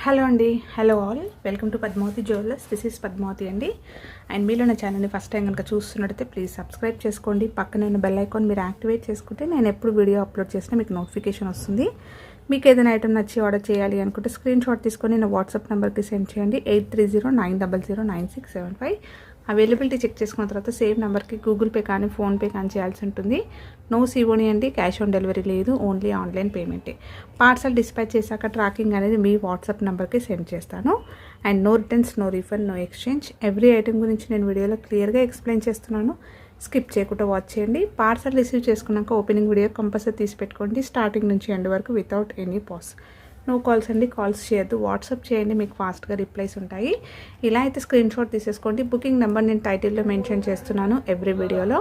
Hello అండి, hello all, welcome to Padmavati jewellers. This is Padmavati అండి. And మీలో నా ఛానల్ని ఫస్ట్ టైం కనుక చూస్తున్నట్టయితే ప్లీజ్ సబ్స్క్రైబ్ చేసుకోండి. పక్కన ఉన్న బెల్ ఐకాన్ మీరు యాక్టివేట్ చేసుకుంటే నేను ఎప్పుడు వీడియో అప్లోడ్ చేసినా మీకు నోటిఫికేషన్ వస్తుంది. మీకు ఏదైనా ఐటమ్ నచ్చి ఆర్డర్ చేయాలి అనుకుంటే స్క్రీన్ షాట్ తీసుకొని నా వాట్సాప్ నెంబర్కి సెండ్ చేయండి. 8309009675. అవైలబిలిటీ చెక్ చేసుకున్న తర్వాత సేమ్ నెంబర్కి గూగుల్ పే కానీ ఫోన్పే కానీ చేయాల్సి ఉంటుంది. నో సిఓని అండి, క్యాష్ ఆన్ డెలివరీ లేదు, ఓన్లీ ఆన్లైన్ పేమెంటే. పార్సల్ డిస్పాచ్ చేశాక ట్రాకింగ్ అనేది మీ వాట్సాప్ నెంబర్కి సెండ్ చేస్తాను. And no returns, no refund, no exchange. Every item గురించి నేను వీడియోలో క్లియర్గా ఎక్స్ప్లెయిన్ చేస్తున్నాను. స్కిప్ చేయకుండా వాచ్ చేయండి. పార్సల్ రిసీవ్ చేసుకున్నాక ఓపెనింగ్ వీడియో కంపల్సరీ తీసి పెట్టుకోండి, స్టార్టింగ్ నుంచి ఎండ్ వరకు without any pause. No calls అండి, కాల్స్ చేయొద్దు, వాట్సాప్ చేయండి, మీకు ఫాస్ట్గా రిప్లైస్ ఉంటాయి. ఇలా అయితే స్క్రీన్ షాట్ తీసేసుకోండి. బుకింగ్ నెంబర్ నేను టైటిల్లో మెన్షన్ చేస్తున్నాను ఎవ్రీ వీడియోలో.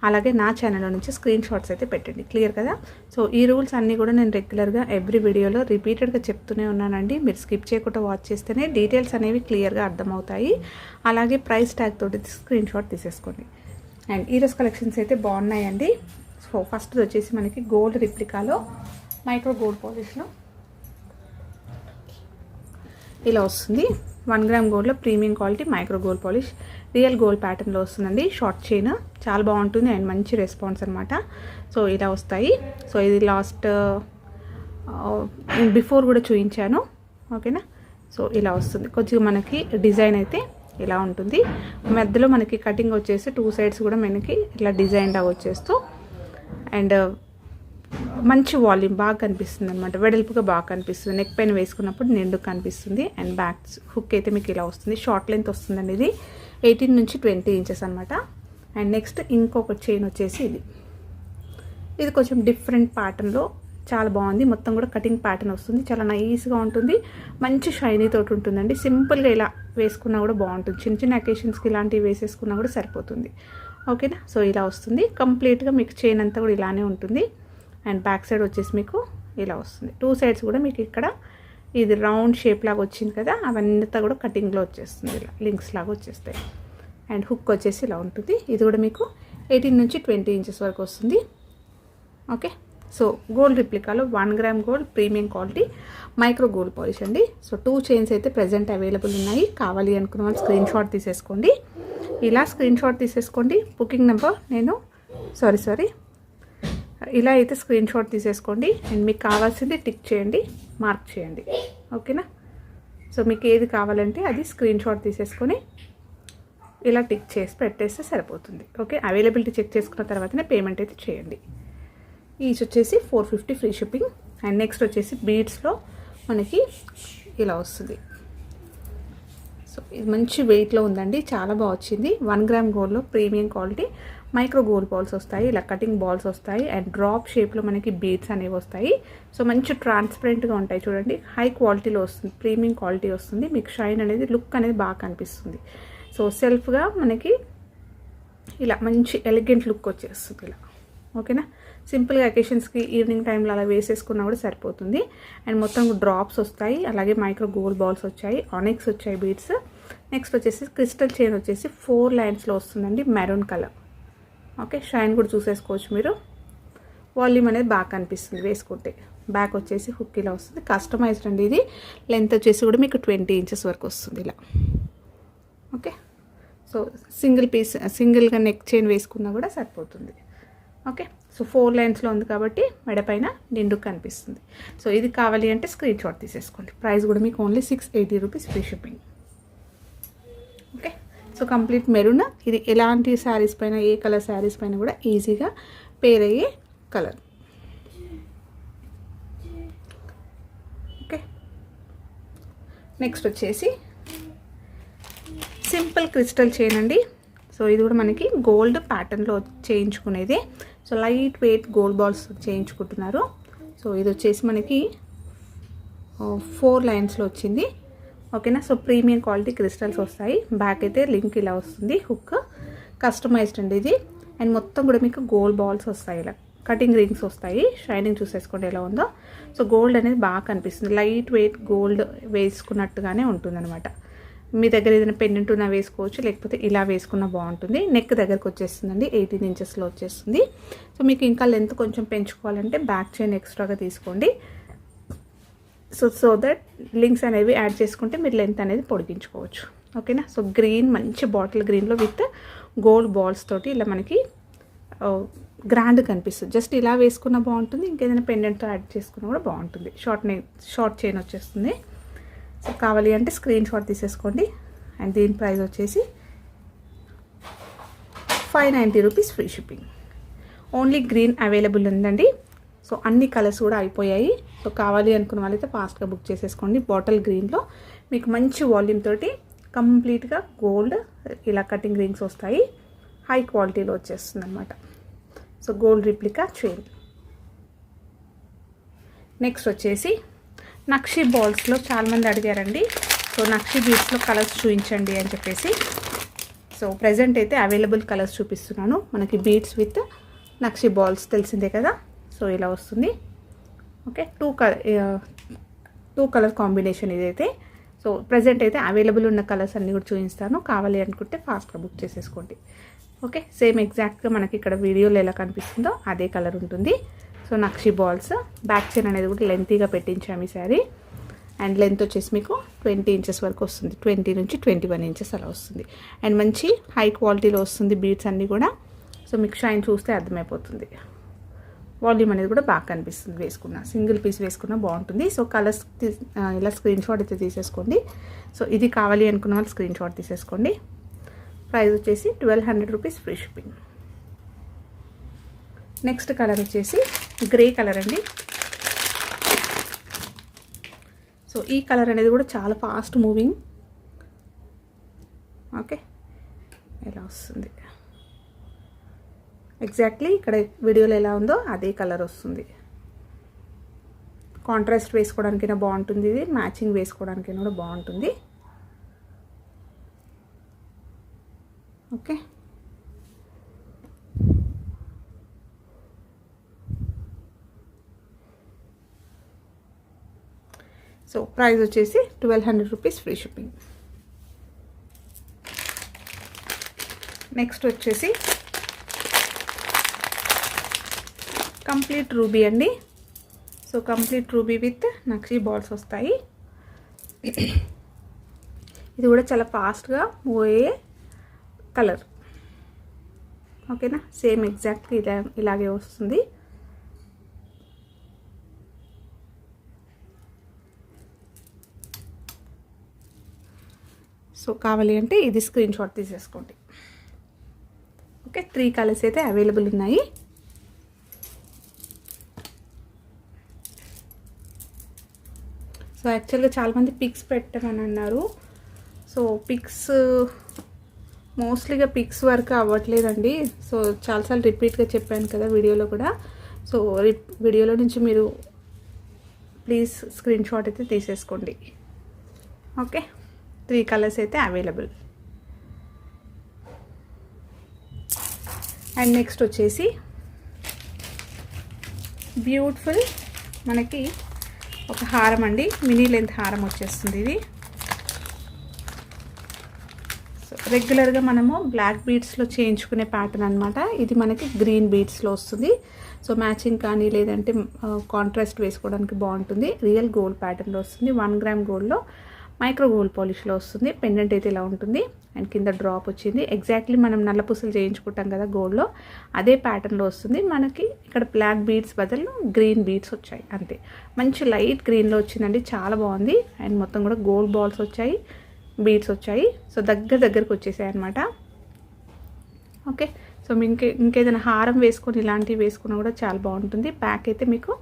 అలాగే నా ఛానల్లో నుంచి స్క్రీన్ షాట్స్ అయితే పెట్టండి. క్లియర్ కదా? సో ఈ రూల్స్ అన్నీ కూడా నేను రెగ్యులర్గా ఎవ్రీ వీడియోలో రిపీటెడ్గా చెప్తూనే ఉన్నానండి. మీరు స్కిప్ చేయకుండా వాచ్ చేస్తేనే డీటెయిల్స్ అనేవి క్లియర్గా అర్థమవుతాయి. అలాగే ప్రైస్ ట్యాగ్ తోటి స్క్రీన్ షాట్ తీసేసుకోండి. అండ్ ఈరోజు కలెక్షన్స్ అయితే బాగున్నాయండి. సో ఫస్ట్ వచ్చేసి మనకి గోల్డ్ రిప్లికాలో మైక్రో గోల్డ్ పాలిష్లో ఇలా వస్తుంది. 1 గ్రామ్ గోల్డ్లో premium quality micro gold polish real gold ప్యాటర్న్లో వస్తుందండి. షార్ట్ చైన్ చాలా బాగుంటుంది అండ్ మంచి రెస్పాన్స్ అనమాట. సో ఇలా వస్తాయి. సో ఇది లాస్ట్ బిఫోర్ కూడా చూపించాను, ఓకేనా? సో ఇలా వస్తుంది. కొంచెం మనకి డిజైన్ అయితే ఇలా ఉంటుంది. మధ్యలో మనకి కటింగ్ వచ్చేసి 2 సైడ్స్ కూడా మనకి ఇట్లా డిజైన్ లాగా వచ్చేస్తూ అండ్ మంచి వాల్యూమ్ బాగా కనిపిస్తుంది అనమాట. వెడల్పుగా బాగా కనిపిస్తుంది. నెక్ పైన వేసుకున్నప్పుడు నిండు కనిపిస్తుంది. అండ్ బ్యాక్ హుక్ అయితే మీకు ఇలా వస్తుంది. షార్ట్ లెంత్ వస్తుందండి. ఇది 18 నుంచి 20 ఇంచెస్ అనమాట. అండ్ నెక్స్ట్ ఇంకొక చైన్ వచ్చేసి ఇది కొంచెం డిఫరెంట్ ప్యాటర్న్లో చాలా బాగుంది. మొత్తం కూడా కటింగ్ ప్యాటర్న్ వస్తుంది. చాలా నైస్గా ఉంటుంది. మంచి షైనీ తోటి ఉంటుందండి. సింపుల్గా ఇలా వేసుకున్నా కూడా బాగుంటుంది. చిన్న చిన్న అకేషన్స్కి ఇలాంటివి వేసేసుకున్నా కూడా సరిపోతుంది, ఓకేనా? సో ఇలా వస్తుంది. కంప్లీట్గా మీకు చైన్ అంతా కూడా ఇలానే ఉంటుంది. అండ్ బ్యాక్ సైడ్ వచ్చేసి మీకు ఇలా వస్తుంది. 2 సైడ్స్ కూడా మీకు ఇక్కడ ఇది రౌండ్ షేప్ లాగా వచ్చింది కదా, అవంతా కూడా కటింగ్లో వచ్చేస్తుంది. ఇలా లింక్స్ లాగా వచ్చేస్తాయి. అండ్ హుక్ వచ్చేసి ఇలా ఉంటుంది. ఇది కూడా మీకు 18 నుంచి 20 ఇంచెస్ వరకు వస్తుంది, ఓకే? సో గోల్డ్ రిప్లికాలో 1 gram gold premium quality micro gold polish అండి. సో 2 చైన్స్ అయితే ప్రజెంట్ అవైలబుల్ ఉన్నాయి. కావాలి అనుకున్న వాళ్ళు స్క్రీన్ షాట్ తీసేసుకోండి. ఇలా స్క్రీన్ షాట్ తీసేసుకోండి. బుకింగ్ నెంబర్ నేను సారీ ఇలా అయితే స్క్రీన్ షాట్ తీసేసుకోండి. అండ్ మీకు కావాల్సింది టిక్ చేయండి, మార్క్ చేయండి, ఓకేనా? సో మీకు ఏది కావాలంటే అది స్క్రీన్ షాట్ తీసేసుకొని ఇలా టిక్ చేసి పెట్టేస్తే సరిపోతుంది, ఓకే? అవైలబిలిటీ చెక్ చేసుకున్న తర్వాతనే పేమెంట్ అయితే చేయండి. ఈచ్ వచ్చేసి 450 ఫ్రీ షిప్పింగ్. అండ్ నెక్స్ట్ వచ్చేసి బీడ్స్లో మనకి ఇలా వస్తుంది. సో ఇది మంచి వెయిట్లో ఉందండి, చాలా బాగా వచ్చింది. 1 గ్రామ్ గోల్డ్లో premium quality micro gold balls వస్తాయి. ఇలా కటింగ్ బాల్స్ వస్తాయి. అండ్ డ్రాప్ షేప్లో మనకి బీడ్స్ అనేవి వస్తాయి. సో మంచి ట్రాన్స్పరెంట్గా ఉంటాయి చూడండి. హై క్వాలిటీలో వస్తుంది, ప్రీమియం క్వాలిటీ వస్తుంది. మీకు షైన్ అనేది లుక్ అనేది బాగా కనిపిస్తుంది. సో సెల్ఫ్గా మనకి ఇలా మంచి ఎలిగెంట్ లుక్ వచ్చేస్తుంది ఇలా, ఓకేనా? సింపుల్గా అకేషన్స్కి ఈవినింగ్ టైంలో అలా వేసేసుకున్నా కూడా సరిపోతుంది. అండ్ మొత్తం డ్రాప్స్ వస్తాయి. అలాగే మైక్రో గోల్డ్ బాల్స్ వచ్చాయి, ఆనిక్స్ వచ్చాయి బీడ్స్. నెక్స్ట్ వచ్చేసి క్రిస్టల్ చైన్ వచ్చేసి 4 లైన్స్లో వస్తుందండి, మెరూన్ కలర్, ఓకే? షైన్ కూడా చూసేసుకోవచ్చు మీరు. వాల్యూమ్ అనేది బాగా కనిపిస్తుంది వేసుకుంటే. బ్యాక్ వచ్చేసి హుక్ ఇలా వస్తుంది. కస్టమైజ్డ్ అండి ఇది. లెంత్ వచ్చేసి కూడా మీకు 20 ఇంచెస్ వరకు వస్తుంది ఇలా, ఓకే? సో సింగిల్గా నెక్ చైన్ వేసుకున్నా కూడా సరిపోతుంది, ఓకే? సో 4 లైన్స్లో ఉంది కాబట్టి మెడ పైన నిండు కనిపిస్తుంది. సో ఇది కావాలి అంటే స్క్రీన్ షాట్ తీసేసుకోండి. ప్రైస్ కూడా మీకు only 680 rupees free shipping, okay? So complete maroon. ఇది ఎలాంటి శారీస్ పైన, ఏ కలర్ శారీస్ పైన కూడా ఈజీగా పేర్ అయ్యే కలర్, ఓకే? నెక్స్ట్ వచ్చేసి సింపుల్ క్రిస్టల్ చైన్ అండి. సో ఇది కూడా మనకి గోల్డ్ ప్యాటర్న్లో చేయించుకునేది. So light weight gold balls చేయించుకుంటున్నారు. సో ఇది వచ్చేసి మనకి 4 లైన్స్లో వచ్చింది, ఓకేనా? సో ప్రీమియం క్వాలిటీ క్రిస్టల్స్ వస్తాయి. బ్యాక్ అయితే లింక్ ఇలా వస్తుంది. హుక్ కస్టమైజ్డ్ అండి ఇది. అండ్ మొత్తం కూడా మీకు గోల్డ్ బాల్స్ వస్తాయి. ఇలా కటింగ్ రింగ్స్ వస్తాయి. షైనింగ్ చూసేసుకోండి ఎలా ఉందో. సో గోల్డ్ అనేది బాగా కనిపిస్తుంది. లైట్ వెయిట్ గోల్డ్ వేసుకున్నట్టుగానే ఉంటుందన్నమాట. మీ దగ్గర ఏదైనా పెండెంట్ ఉన్నా వేసుకోవచ్చు, లేకపోతే ఇలా వేసుకున్నా బాగుంటుంది. నెక్ దగ్గరకు వచ్చేస్తుందండి, 18 ఇంచెస్లో వచ్చేస్తుంది. సో మీకు ఇంకా లెంత్ కొంచెం పెంచుకోవాలంటే బ్యాక్ చైన్ ఎక్స్ట్రాగా తీసుకోండి. సో దట్ లింక్స్ అనేవి యాడ్ చేసుకుంటే మీరు లెంత్ అనేది పొడిగించుకోవచ్చు. ఓకేనా. సో గ్రీన్ మంచి బాటిల్ గ్రీన్లో విత్ గోల్డ్ బాల్స్ తోటి ఇలా మనకి గ్రాండ్ కనిపిస్తుంది. జస్ట్ ఇలా వేసుకున్న బాగుంటుంది, ఇంకేదైనా పెండెంట్తో యాడ్ చేసుకున్నా కూడా బాగుంటుంది. షార్ట్ చైన్ వచ్చేస్తుంది. సో కావాలి అంటే స్క్రీన్ షాట్ తీసేసుకోండి. అండ్ దీని ప్రైస్ వచ్చేసి 590 rupees free shipping. Only green available ఉందండి. సో అన్ని కలర్స్ కూడా అయిపోయాయి. సో కావాలి అనుకున్న వాళ్ళైతే ఫాస్ట్గా బుక్ చేసేసుకోండి. బాటిల్ గ్రీన్లో మీకు మంచి వాల్యూమ్ తోటి కంప్లీట్గా గోల్డ్ ఇలా కటింగ్ రింగ్స్ వస్తాయి. హై క్వాలిటీలో వచ్చేస్తుంది అనమాట. So gold replica chain. Next వచ్చేసి నక్షి బాల్స్లో చాలామంది అడిగారండి. సో నక్షి బీడ్స్లో కలర్స్ చూపించండి అని చెప్పేసి. సో ప్రజెంట్ అయితే అవైలబుల్ కలర్స్ చూపిస్తున్నాను. మనకి బీడ్స్ విత్ నక్షి బాల్స్ తెలిసిందే కదా. సో ఇలా వస్తుంది. ఓకే, టూ కలర్ కాంబినేషన్ ఇదైతే. సో ప్రజెంట్ అయితే అవైలబుల్ ఉన్న కలర్స్ అన్నీ కూడా చూపిస్తాను. కావాలి అనుకుంటే ఫాస్ట్గా బుక్ చేసేసుకోండి. ఓకే, సేమ్ ఎగ్జాక్ట్గా మనకి ఇక్కడ వీడియోలో ఎలా కనిపిస్తుందో అదే కలర్ ఉంటుంది. సో నక్షి బాల్స్. బ్యాక్ చైన్ అనేది కూడా లెంతీగా పెట్టించాము ఈసారి. అండ్ లెంత్ వచ్చేసి మీకు 20 ఇంచెస్ వరకు వస్తుంది. 20 నుంచి 21 ఇంచెస్ అలా వస్తుంది. అండ్ మంచి హై క్వాలిటీలో వస్తుంది బీడ్స్ అన్నీ కూడా. సో మీకు షైన్ చూస్తే అర్థమైపోతుంది. వాల్యూమ్ అనేది కూడా బాగా కనిపిస్తుంది వేసుకున్న. సింగిల్ పీస్ వేసుకున్నా బాగుంటుంది. సో కలర్స్ ఇలా స్క్రీన్ షాట్ అయితే తీసేసుకోండి. సో ఇది కావాలి అనుకున్న వాళ్ళు స్క్రీన్ షాట్ తీసేసుకోండి. ప్రైస్ వచ్చేసి 1200 rupees free shipping. Next colour వచ్చేసి గ్రే కలర్ అండి. సో ఈ కలర్ అనేది కూడా చాలా ఫాస్ట్ మూవింగ్. ఓకే, ఇలా వస్తుంది. ఎగ్జాక్ట్లీ ఇక్కడ వీడియోలో ఎలా ఉందో అదే కలర్ వస్తుంది. కాంట్రాస్ట్ వేసుకోవడానికైనా బాగుంటుంది, ఇది మ్యాచింగ్ వేసుకోవడానికైనా కూడా బాగుంటుంది. ఓకే, సో ప్రైస్ వచ్చేసి 1200 రూపీస్ ఫ్రీ షిప్పింగ్. నెక్స్ట్ వచ్చేసి కంప్లీట్ రూబీ అండి. So complete ruby with nakshi balls వస్తాయి. ఇది కూడా చాలా ఫాస్ట్గా మూవ్ అయ్యే కలర్. ఓకేనా, సేమ్ ఎగ్జాక్ట్గా ఇలాగే వస్తుంది. సో కావాలి అంటే ఇది స్క్రీన్ షాట్ తీసేసుకోండి. ఓకే, 3 కలర్స్ అయితే అవైలబుల్ ఉన్నాయి. సో యాక్చువల్గా చాలామంది పిక్స్ పెట్టమని అన్నారు. సో పిక్స్ మోస్ట్లీగా పిక్స్ వరకు అవ్వట్లేదండి. సో చాలాసార్లు రిపీట్గా చెప్పాను కదా వీడియోలో కూడా. సో వీడియోలో నుంచి మీరు ప్లీజ్ స్క్రీన్ షాట్ అయితే తీసేసుకోండి. ఓకే, 3 కలర్స్ అయితే అవైలబుల్. అండ్ నెక్స్ట్ వచ్చేసి బ్యూటిఫుల్ మనకి ఒక హారం అండి. మినీ లెంత్ హారం వచ్చేస్తుంది ఇది. సో రెగ్యులర్గా మనము బ్లాక్ బీడ్స్లో చేయించుకునే ప్యాటర్న్ అనమాట. ఇది మనకి గ్రీన్ బీడ్స్లో వస్తుంది. సో మ్యాచింగ్ కానీ లేదంటే కాంట్రాస్ట్ వేసుకోవడానికి బాగుంటుంది. రియల్ గోల్డ్ ప్యాటర్న్లో వస్తుంది. 1 గ్రామ్ గోల్డ్లో మైక్రో గోల్డ్ పాలిష్లో వస్తుంది. పెండెంట్ అయితే ఇలా ఉంటుంది. అండ్ కింద డ్రాప్ వచ్చింది. ఎగ్జాక్ట్లీ మనం నల్ల పూసలు చేయించుకుంటాం కదా గోల్డ్లో, అదే ప్యాటర్న్లో వస్తుంది. మనకి ఇక్కడ బ్లాక్ బీడ్స్ బదులు గ్రీన్ బీడ్స్ వచ్చాయి అంతే. మంచి లైట్ గ్రీన్లో వచ్చిందండి, చాలా బాగుంది. అండ్ మొత్తం కూడా గోల్డ్ బాల్స్ వచ్చాయి, బీడ్స్ వచ్చాయి. సో దగ్గరకు వచ్చేసాయి అనమాట. ఓకే, సో ఇంకేదైనా హారం వేసుకొని ఇలాంటివి వేసుకున్నా కూడా చాలా బాగుంటుంది. బ్యాక్ అయితే మీకు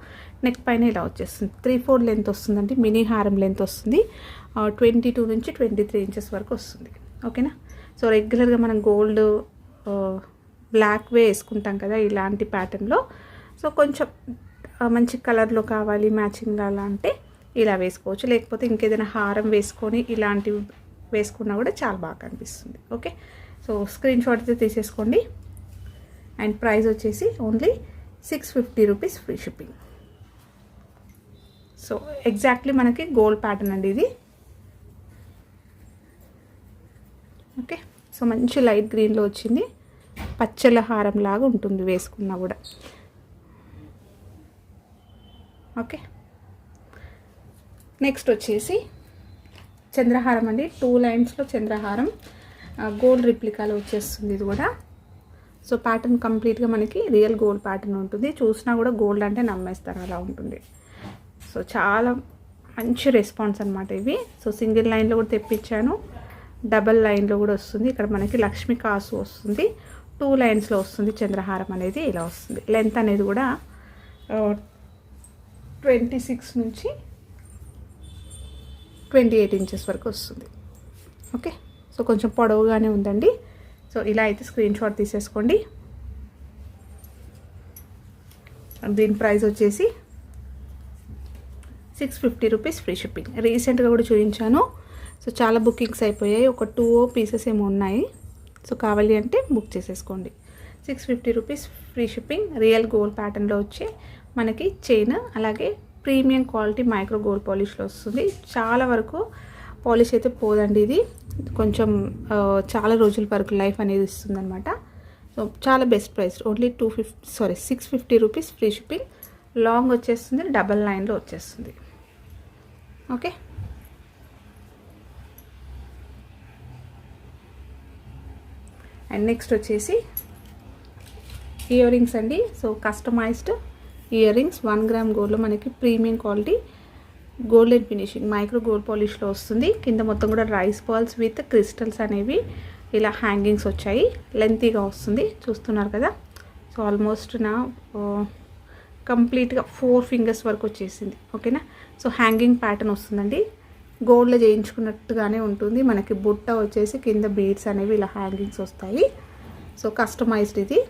నెక్ పైన ఇలా వచ్చేస్తుంది. 3/4 లెంత్ వస్తుందండి. మినీ హారం లెంత్ వస్తుంది. 22 నుంచి 23 ఇంచెస్ వరకు వస్తుంది. ఓకేనా. సో రెగ్యులర్గా మనం గోల్డ్ బ్లాక్ వేసుకుంటాం కదా ఇలాంటి ప్యాటర్న్లో. సో కొంచెం మంచి కలర్లో కావాలి మ్యాచింగ్ అలా అంటే ఇలా వేసుకోవచ్చు. లేకపోతే ఇంకేదైనా హారం వేసుకొని ఇలాంటివి వేసుకున్నా కూడా చాలా బాగా కనిపిస్తుంది. ఓకే, సో స్క్రీన్ షాట్ అయితే తీసేసుకోండి. అండ్ ప్రైస్ వచ్చేసి only 650 rupees free shipping. So exactly మనకి గోల్డ్ ప్యాటర్న్ అండి ఇది. ఓకే, సో మంచి లైట్ గ్రీన్లో వచ్చింది. పచ్చల హారం లాగా ఉంటుంది వేసుకున్నా కూడా. ఓకే, నెక్స్ట్ వచ్చేసి చంద్రహారం అండి, 2 లైన్స్లో చంద్రహారం, గోల్డ్ రిప్లికాలో వచ్చేస్తుంది ఇది కూడా. సో ప్యాటర్న్ కంప్లీట్గా మనకి రియల్ గోల్డ్ ప్యాటర్న్ ఉంటుంది. చూసినా కూడా గోల్డ్ అంటే నమ్మేస్తారు, అలా ఉంటుంది. సో చాలా మంచి రెస్పాన్స్ అనమాట ఇవి. సో సింగిల్ లైన్లో కూడా తెప్పించాను, డబల్ లైన్లో కూడా వస్తుంది. ఇక్కడ మనకి లక్ష్మీ కాసు వస్తుంది, 2 లైన్స్లో వస్తుంది చంద్రహారం అనేది. ఇలా వస్తుంది. లెంత్ అనేది కూడా 26 నుంచి 28 ఇంచెస్ వరకు వస్తుంది. ఓకే, సో కొంచెం పొడవుగానే ఉందండి. సో ఇలా అయితే స్క్రీన్ షాట్ తీసేసుకోండి. దీని ప్రైస్ వచ్చేసి 650 రూపీస్ ఫ్రీ షిప్పింగ్. రీసెంట్గా కూడా చూపించాను. సో చాలా బుకింగ్స్ అయిపోయాయి, ఒక 2 పీసెస్ ఏమో ఉన్నాయి. సో కావాలి అంటే బుక్ చేసేసుకోండి. 650 rupees free shipping. Real gold ప్యాటర్న్లో వచ్చి మనకి చైన్, అలాగే ప్రీమియం క్వాలిటీ మైక్రో గోల్డ్ పాలిష్లో వస్తుంది. చాలా వరకు పాలిష్ అయితే పోదండి, ఇది కొంచెం చాలా రోజుల వరకు లైఫ్ అనేది ఇస్తుంది అనమాట. సో చాలా best price, only 650 rupees free shipping. Long వచ్చేస్తుంది, డబల్ లైన్లో వచ్చేస్తుంది. ఓకే, అండ్ నెక్స్ట్ వచ్చేసి ఇయర్ రింగ్స్ అండి. So customized earrings 1 gram గోల్డ్లో మనకి premium quality golden finishing micro gold పాలిష్లో వస్తుంది. కింద మొత్తం కూడా రైస్ బాల్స్ విత్ క్రిస్టల్స్ అనేవి ఇలా హ్యాంగింగ్స్ వచ్చాయి. లెంతీగా వస్తుంది, చూస్తున్నారు కదా. సో ఆల్మోస్ట్ నా కంప్లీట్గా 4 ఫింగర్స్ వరకు వచ్చేసింది. ఓకేనా. సో హ్యాంగింగ్ ప్యాటర్న్ వస్తుందండి, గోల్డ్లో చేయించుకున్నట్టుగానే ఉంటుంది. మనకి బుట్ట వచ్చేసి కింద బీడ్స్ అనేవి ఇలా హ్యాంగింగ్స్ వస్తాయి. సో కస్టమైజ్డ్ ఇది.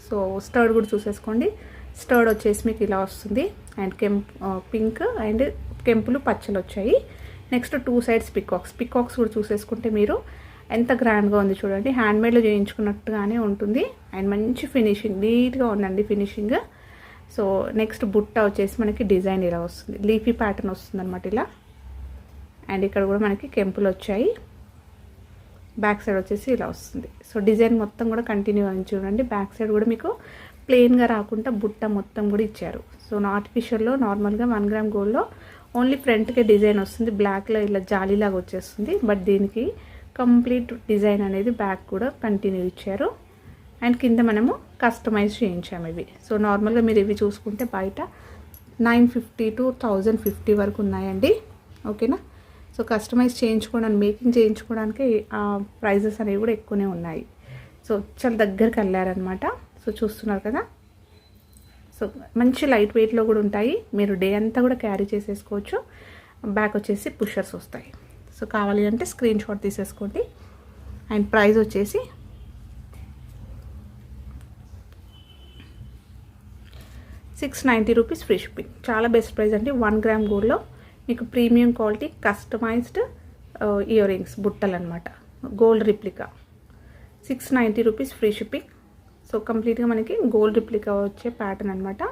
సో స్టర్డ్ కూడా చూసేసుకోండి. స్టర్డ్ వచ్చేసి మీకు ఇలా వస్తుంది, అండ్ పింక్ అండ్ కెంపులు పచ్చలు వచ్చాయి. నెక్స్ట్ 2 సైడ్స్ పికాక్స్ కూడా చూసేసుకుంటే మీరు ఎంత గ్రాండ్గా ఉంది చూడండి. హ్యాండ్మేడ్లో చేయించుకున్నట్టుగానే ఉంటుంది, అండ్ మంచి ఫినిషింగ్, నీట్గా ఉందండి ఫినిషింగ్. సో నెక్స్ట్ బుట్ట వచ్చేసి మనకి డిజైన్ ఇలా వస్తుంది, లీఫీ ప్యాటర్న్ వస్తుంది అనమాట ఇలా. అండ్ ఇక్కడ కూడా మనకి కెంపులు వచ్చాయి. బ్యాక్ సైడ్ వచ్చేసి ఇలా వస్తుంది. సో డిజైన్ మొత్తం కూడా కంటిన్యూ అని చూడండి. బ్యాక్ సైడ్ కూడా మీకు ప్లెయిన్గా రాకుండా బుట్ట మొత్తం కూడా ఇచ్చారు. సో ఆర్టిఫిషియల్లో నార్మల్గా 1 గ్రామ్ గోల్డ్లో ఓన్లీ ఫ్రంట్కే డిజైన్ వస్తుంది, బ్లాక్లో ఇలా జాలీలాగా వచ్చేస్తుంది. బట్ దీనికి కంప్లీట్ డిజైన్ అనేది బ్యాక్ కూడా కంటిన్యూ ఇచ్చారు. అండ్ కింద మనము కస్టమైజ్ చేయించాము ఇవి. సో నార్మల్గా మీరు ఇవి చూసుకుంటే బయట 950 to 1050 వరకు ఉన్నాయండి. ఓకేనా. సో కస్టమైజ్ చేయించుకోవడానికి, మేకింగ్ చేయించుకోవడానికి ప్రైజెస్ అనేవి కూడా ఎక్కువనే ఉన్నాయి. సో చాలా దగ్గరికి వెళ్ళారనమాట. సో చూస్తున్నారు కదా. సో మంచి లైట్ వెయిట్లో కూడా ఉంటాయి, మీరు డే అంతా కూడా క్యారీ చేసేసుకోవచ్చు. బ్యాక్ వచ్చేసి పుషర్స్ వస్తాయి. సో కావాలి అంటే స్క్రీన్ షాట్ తీసేసుకోండి. అండ్ ప్రైస్ వచ్చేసి 690 రూపీస్ ఫ్రీ షిప్పింగ్. చాలా బెస్ట్ ప్రైస్ అండి. 1 గ్రామ్ గోల్డ్లో మీకు premium quality customised earrings బుట్టలు అనమాట, gold replica. 690 rupees free shipping. So కంప్లీట్గా మనకి గోల్డ్ రిప్లికా వచ్చే ప్యాటర్న్ అనమాట.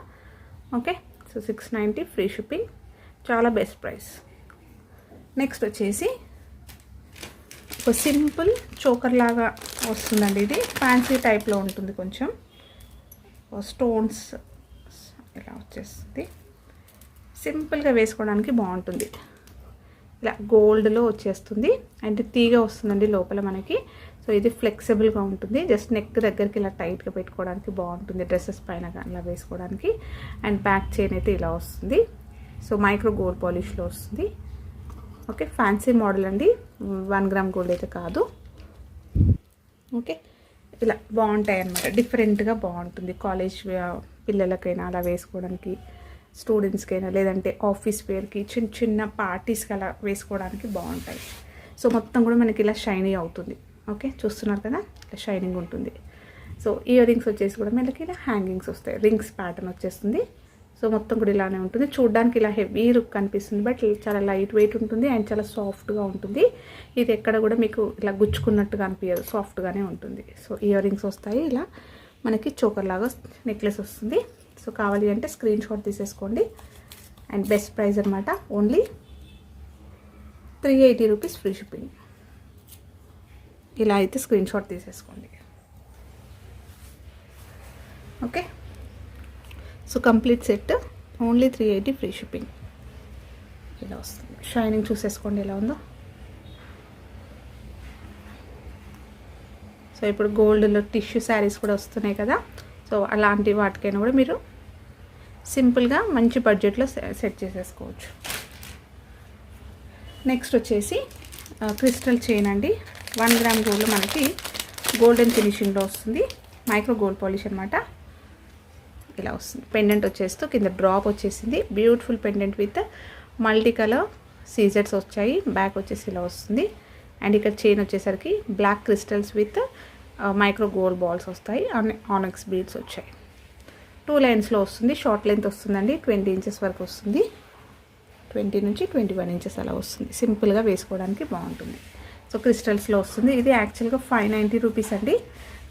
ఓకే. సో 690 ఫ్రీ షిప్పింగ్, చాలా బెస్ట్ ప్రైస్. నెక్స్ట్ వచ్చేసి ఒక సింపుల్ చోకర్ లాగా వస్తుందండి. ఇది ఫ్యాన్సీ టైప్లో ఉంటుంది, కొంచెం స్టోన్స్ ఇలా వచ్చేస్తుంది. సింపుల్గా వేసుకోవడానికి బాగుంటుంది. ఇలా గోల్డ్లో వచ్చేస్తుంది, అంటే తీగ వస్తుందండి లోపల మనకి. సో ఇది ఫ్లెక్సిబుల్గా ఉంటుంది, జస్ట్ నెక్ దగ్గరికి ఇలా టైట్గా పెట్టుకోవడానికి బాగుంటుంది, డ్రెస్సెస్ పైన ఇలా వేసుకోవడానికి. అండ్ బ్యాక్ చైన్ అయితే ఇలా వస్తుంది. సో మైక్రో గోల్డ్ పాలిష్లో వస్తుంది. ఓకే, ఫ్యాన్సీ మోడల్ అండి, 1 గ్రామ్ గోల్డ్ అయితే కాదు. ఓకే, ఇలా బాగుంటాయి అన్నమాట, డిఫరెంట్గా బాగుంటుంది. కాలేజ్ పిల్లలకైనా అలా వేసుకోవడానికి, స్టూడెంట్స్కైనా, లేదంటే ఆఫీస్ వేర్కి, చిన్న చిన్న పార్టీస్కి అలా వేసుకోవడానికి బాగుంటాయి. సో మొత్తం కూడా మనకి ఇలా షైనీ అవుతుంది. ఓకే, చూస్తున్నారు కదా, ఇలా షైనింగ్ ఉంటుంది. సో ఇయర్ రింగ్స్ వచ్చేసి కూడా మనకి ఇలా హ్యాంగింగ్స్ వస్తాయి, రింగ్స్ ప్యాటర్న్ వచ్చేస్తుంది. సో మొత్తం కూడా ఇలానే ఉంటుంది. చూడడానికి ఇలా హెవీ లుక్ కనిపిస్తుంది, బట్ చాలా లైట్ వెయిట్ ఉంటుంది అండ్ చాలా సాఫ్ట్గా ఉంటుంది. ఇది ఎక్కడ కూడా మీకు ఇలా గుచ్చుకున్నట్టుగా అనిపించదు, సాఫ్ట్గానే ఉంటుంది. సో ఇయర్ రింగ్స్ వస్తాయి, ఇలా మనకి చోకర్ లాగా నెక్లెస్ వస్తుంది. సో కావాలి అంటే స్క్రీన్ షాట్ తీసేసుకోండి. అండ్ బెస్ట్ ప్రైస్ అనమాట, ఓన్లీ 380 రూపీస్ ఫ్రీ షిప్పింగ్. ఇలా అయితే స్క్రీన్ షాట్ తీసేసుకోండి. Okay, so complete set only 380 free shipping. ఇలా వస్తుంది. షైనింగ్ చూసేసుకోండి ఎలా ఉందో. సో ఇప్పుడు గోల్డ్లో టిష్యూ శారీస్ కూడా వస్తున్నాయి కదా, సో అలాంటి వాటికైనా కూడా మీరు సింపుల్గా మంచి బడ్జెట్లో సెట్ చేసేసుకోవచ్చు. నెక్స్ట్ వచ్చేసి క్రిస్టల్ చైన్ అండి. 1 గ్రామ్ గోల్డ్లో మనకి గోల్డెన్ ఫినిషింగ్లో వస్తుంది. మైక్రో గోల్డ్ పాలిష్ అనమాట. ఇలా వస్తుంది. పెండెంట్ వచ్చేస్తూ కింద డ్రాప్ వచ్చేసింది. Beautiful pendant with multi colour సీజర్స్ వచ్చాయి. బ్యాక్ వచ్చేసి ఇలా వస్తుంది. అండ్ ఇక్కడ చైన్ వచ్చేసరికి black crystals with micro gold balls వస్తాయి. ఆనెక్స్ బీడ్స్ వచ్చాయి. 2 లైన్స్లో వస్తుంది. షార్ట్ లెంత్ వస్తుందండి. 20 ఇంచెస్ వరకు వస్తుంది. 20 నుంచి 21 ఇంచెస్ అలా వస్తుంది. సింపుల్గా వేసుకోవడానికి బాగుంటుంది. సో క్రిస్టల్స్లో వస్తుంది. ఇది యాక్చువల్గా 590 రూపీస్ అండి.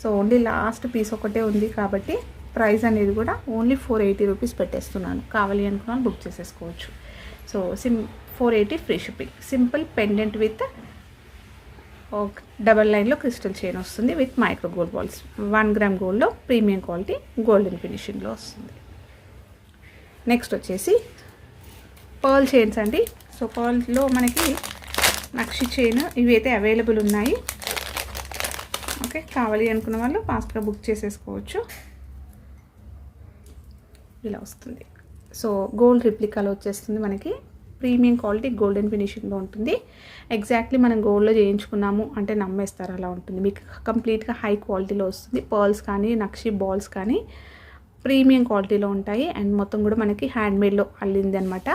సో ఓన్లీ లాస్ట్ పీస్ ఒకటే ఉంది కాబట్టి ప్రైస్ అనేది కూడా ఓన్లీ 480 రూపీస్ పెట్టేస్తున్నాను. కావాలి అనుకున్నాను బుక్ చేసేసుకోవచ్చు. So 480 free shipping. Simple pendant with double లైన్లో క్రిస్టల్ చైన్ వస్తుంది with micro gold balls. 1 gram గోల్డ్లో ప్రీమియం క్వాలిటీ గోల్డెన్ ఫినిషింగ్లో వస్తుంది. నెక్స్ట్ వచ్చేసి పర్ల్ చైన్స్ అండి. సో పర్ల్లో మనకి నక్షి చైన్ ఇవి అయితే అవైలబుల్ ఉన్నాయి. ఓకే, కావాలి అనుకున్న వాళ్ళు ఫాస్ట్గా బుక్ చేసేసుకోవచ్చు. ఇలా వస్తుంది. సో గోల్డ్ రిప్లికాలో వచ్చేస్తుంది మనకి. ప్రీమియం క్వాలిటీ గోల్డెన్ ఫినిషింగ్లో ఉంటుంది. ఎగ్జాక్ట్లీ మనం గోల్డ్లో చేయించుకున్నాము అంటే నమ్మేస్తారు, అలా ఉంటుంది. మీకు కంప్లీట్గా హై క్వాలిటీలో వస్తుంది. పర్ల్స్ కానీ నక్షి బాల్స్ కానీ ప్రీమియం క్వాలిటీలో ఉంటాయి. అండ్ మొత్తం కూడా మనకి హ్యాండ్మేడ్లో అల్లింది అనమాట.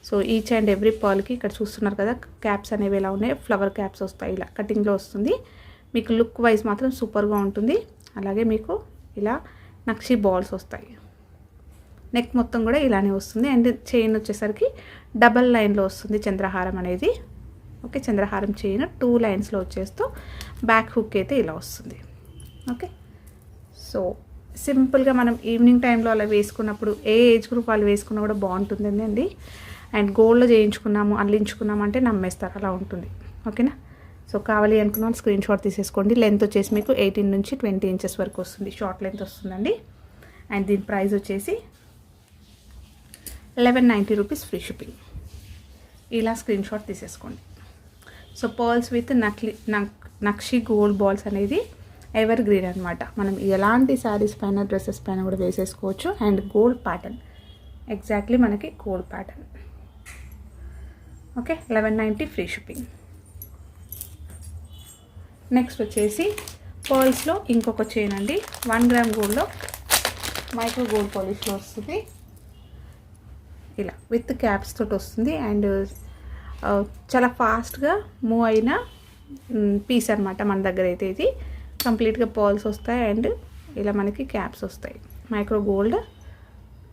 సో ఈచ్ అండ్ ఎవ్రీ పర్ల్కి ఇక్కడ చూస్తున్నారు కదా క్యాప్స్ అనేవి ఎలా ఉన్నాయి. ఫ్లవర్ క్యాప్స్ వస్తాయి. ఇలా కటింగ్లో వస్తుంది. మీకు లుక్ వైజ్ మాత్రం సూపర్గా ఉంటుంది. అలాగే మీకు ఇలా నక్షి బాల్స్ వస్తాయి. నెక్ మొత్తం కూడా ఇలానే వస్తుంది. అండ్ చైన్ వచ్చేసరికి డబల్ లైన్లో వస్తుంది చంద్రహారం అనేది. ఓకే, చంద్రహారం చైన్ 2 లైన్స్లో వచ్చేస్తూ బ్యాక్ హుక్ అయితే ఇలా వస్తుంది. ఓకే, సో సింపుల్గా మనం ఈవినింగ్ టైంలో అలా వేసుకున్నప్పుడు ఏ ఏజ్ గ్రూప్ వాళ్ళు వేసుకున్నా కూడా బాగుంటుందండి. అండ్ గోల్డ్లో చేయించుకున్నాము అల్లించుకున్నాము అంటే నమ్మేస్తారు, అలా ఉంటుంది. ఓకేనా. సో కావాలి అనుకున్న స్క్రీన్ షాట్ తీసేసుకోండి. లెంత్ వచ్చేసి మీకు 18 నుంచి 20 ఇంచెస్ వరకు వస్తుంది. షార్ట్ లెంత్ వస్తుందండి. అండ్ దీని ప్రైస్ వచ్చేసి 1190 రూపీస్ ఫ్రీ షిప్పింగ్. ఇలా స్క్రీన్ షాట్ తీసేసుకోండి. So pearls with nakshi gold balls అనేది ఎవర్ గ్రీన్ అనమాట. మనం ఎలాంటి శారీస్ పైన డ్రెస్సెస్ పైన కూడా వేసేసుకోవచ్చు. అండ్ గోల్డ్ ప్యాటర్న్, ఎగ్జాక్ట్లీ మనకి gold pattern. Okay, 1190 free shipping. Next వచ్చేసి పర్ల్స్లో ఇంకొక చైన్ అండి. 1 గ్రామ్ గోల్డ్లో మైక్రో గోల్డ్ పాలిష్లో వస్తుంది. ఇలా విత్ క్యాప్స్ తోటి వస్తుంది. అండ్ చాలా ఫాస్ట్గా మూవ్ అయిన పీస్ అనమాట మన దగ్గర అయితే. ఇది కంప్లీట్గా పర్ల్స్ వస్తాయి. అండ్ ఇలా మనకి క్యాప్స్ వస్తాయి. మైక్రో గోల్డ్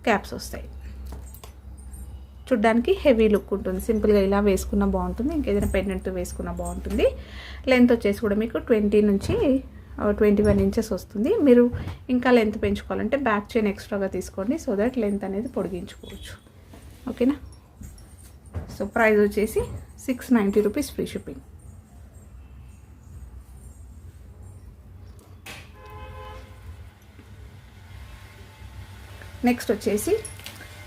క్యాప్స్ వస్తాయి. చూడ్డానికి హెవీ లుక్ ఉంటుంది. సింపుల్గా ఇలా వేసుకున్న బాగుంటుంది. ఇంకేదైనా పెండెంట్ వేసుకున్న బాగుంటుంది. లెంత్ వచ్చేసి కూడా మీకు 20 నుంచి 21 ఇంచెస్ వస్తుంది. మీరు ఇంకా లెంత్ పెంచుకోవాలంటే బ్యాక్ చైన్ ఎక్స్ట్రాగా తీసుకోండి. సో దట్ లెంత్ అనేది పొడిగించుకోవచ్చు. ఓకేనా. సో ప్రైస్ వచ్చేసి 690 రూపీస్ ఫ్రీ షిప్పింగ్. నెక్స్ట్ వచ్చేసి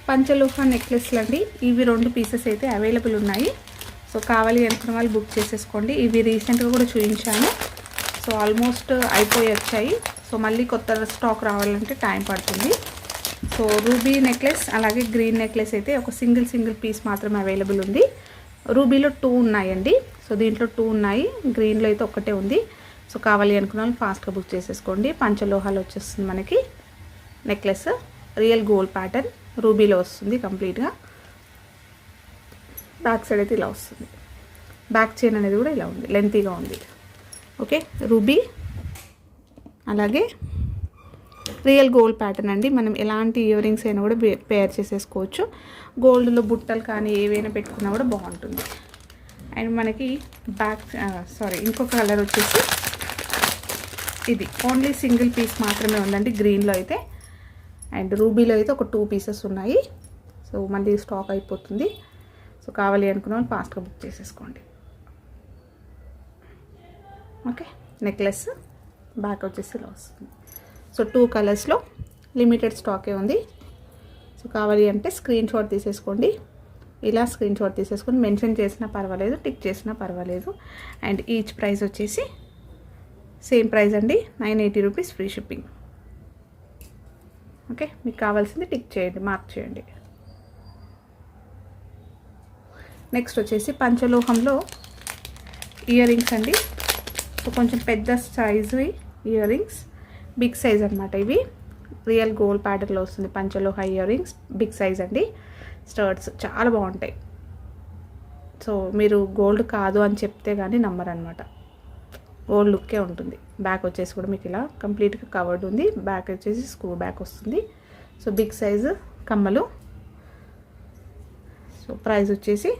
పంచలోహ నెక్లెస్లు అండి. ఇవి 2 పీసెస్ అయితే అవైలబుల్ ఉన్నాయి. సో కావాలి అనుకున్న వాళ్ళు బుక్ చేసేసుకోండి. ఇవి రీసెంట్గా కూడా చూపించాను. సో ఆల్మోస్ట్ అయిపోయి వచ్చాయి. సో మళ్ళీ కొత్త స్టాక్ రావాలంటే టైం పడుతుంది. సో రూబీ నెక్లెస్ అలాగే గ్రీన్ నెక్లెస్ అయితే ఒక సింగిల్ పీస్ మాత్రమే అవైలబుల్ ఉంది. రూబీలో 2 ఉన్నాయండి. సో దీంట్లో 2 ఉన్నాయి. గ్రీన్లో అయితే ఒకటే ఉంది. సో కావాలి అనుకున్న వాళ్ళు ఫాస్ట్గా బుక్ చేసేసుకోండి. పంచలోహాలు వచ్చేస్తుంది మనకి నెక్లెస్. రియల్ గోల్డ్ ప్యాటర్న్ రూబీలో వస్తుంది కంప్లీట్గా. బ్యాక్ సైడ్ అయితే ఇలా వస్తుంది. బ్యాక్ చైన్ అనేది కూడా ఇలా ఉంది, లెంతీగా ఉంది. ఓకే, రూబీ అలాగే రియల్ గోల్డ్ ప్యాటర్న్ అండి. మనం ఎలాంటి ఇయర్ రింగ్స్ అయినా కూడా పేర్ చేసేసుకోవచ్చు. గోల్డ్లో బుట్టలు కానీ ఏవైనా పెట్టుకున్నా కూడా బాగుంటుంది. అండ్ మనకి ఇంకొక కలర్ వచ్చేసి ఇది ఓన్లీ సింగిల్ పీస్ మాత్రమే ఉందండి గ్రీన్లో అయితే. అండ్ రూబీలో అయితే ఒక 2 పీసెస్ ఉన్నాయి. సో మళ్ళీ స్టాక్ అయిపోతుంది. సో కావాలి అనుకున్న వాళ్ళు ఫాస్ట్గా బుక్ చేసేసుకోండి. ఓకే, నెక్లెస్ బ్యాక్ వచ్చేసి ఇలా వస్తుంది. సో 2 కలర్స్లో లిమిటెడ్ స్టాకే ఉంది. సో కావాలి అంటే స్క్రీన్ షాట్ తీసేసుకోండి. ఇలా స్క్రీన్ షాట్ తీసేసుకొని మెన్షన్ చేసినా పర్వాలేదు, టిక్ చేసినా పర్వాలేదు. అండ్ ఈచ్ ప్రైస్ వచ్చేసి సేమ్ ప్రైస్ అండి, 980 రూపీస్ ఫ్రీ షిప్పింగ్. ఓకే, మీకు కావాల్సింది టిక్ చేయండి, మార్క్ చేయండి. నెక్స్ట్ వచ్చేసి పంచలోహంలో ఇయర్ రింగ్స్ అండి. సో కొంచెం పెద్ద size earrings, big size అనమాట. ఇవి రియల్ గోల్డ్ ప్యాటర్న్లో వస్తుంది పంచలోహ ఇయర్ రింగ్స్, బిగ్ సైజ్ అండి. స్టర్ట్స్ చాలా బాగుంటాయి. సో మీరు గోల్డ్ కాదు అని చెప్తే కానీ నమ్మరనమాట, గోల్డ్ లుక్కే ఉంటుంది. బ్యాక్ వచ్చేసి కూడా మీకు ఇలా కంప్లీట్గా కవర్డ్ ఉంది. బ్యాక్ వచ్చేసి స్క్రూ బ్యాక్ వస్తుంది. సో బిగ్ సైజు కమ్మలు. సో ప్రైస్ వచ్చేసి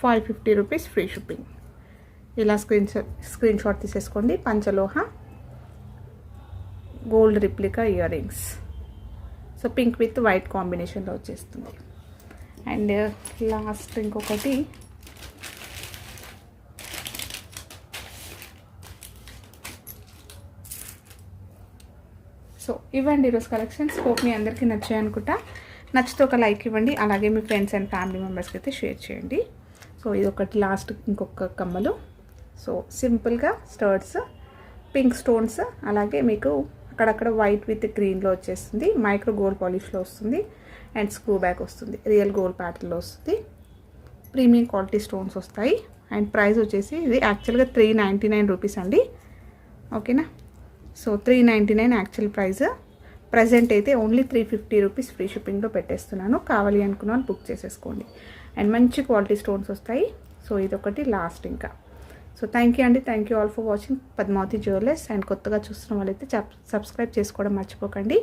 550 రూపీస్ ఫ్రీ షిప్పింగ్. ఇలా స్క్రీన్ షాట్ తీసేసుకోండి. పంచలోహ gold replica earrings. So pink with white కాంబినేషన్లో వచ్చేస్తుంది. అండ్ లాస్ట్ ఇంకొకటి సో ఇవ్వండి ఈరోజు కలెక్షన్స్. హోప్ మీ అందరికీ నచ్చాయి అనుకుంటా. నచ్చితే ఒక లైక్ ఇవ్వండి, అలాగే మీ ఫ్రెండ్స్ అండ్ ఫ్యామిలీ మెంబర్స్కి అయితే షేర్ చేయండి. సో ఇది ఒకటి లాస్ట్ ఇంకొక కమ్మలు. సో సింపుల్గా స్టర్ట్స్, పింక్ స్టోన్స్, అలాగే మీకు అక్కడక్కడ వైట్ విత్ గ్రీన్లో వచ్చేస్తుంది. మైక్రో గోల్డ్ పాలిష్లో వస్తుంది. అండ్ స్క్రూ బ్యాక్ వస్తుంది, రియల్ గోల్డ్ ప్యాటర్న్లో వస్తుంది. ప్రీమియం క్వాలిటీ స్టోన్స్ వస్తాయి. అండ్ ప్రైస్ వచ్చేసి ఇది యాక్చువల్గా 399 రూపీస్ అండి. ఓకేనా, సో 399 యాక్చువల్ ప్రైస్. ప్రజెంట్ అయితే ఓన్లీ 350 రూపీస్ ఫ్రీ షిప్పింగ్లో పెట్టేస్తున్నాను. కావాలి అనుకున్న వాళ్ళు బుక్ చేసేసుకోండి. అండ్ మంచి క్వాలిటీ స్టోన్స్ వస్తాయి. సో ఇదొకటి లాస్ట్ ఇంకా. సో థ్యాంక్ యూ అండి, thank you all for watching Padmavati jewellers. And కొత్తగా చూస్తున్న వాళ్ళైతే సబ్స్క్రైబ్ చేసుకోవడం మర్చిపోకండి.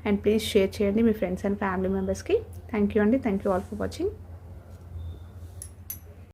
అండ్ ప్లీజ్ షేర్ చేయండి మీ ఫ్రెండ్స్ అండ్ ఫ్యామిలీ మెంబర్స్కి. థ్యాంక్ యూ అండి, thank you all for watching.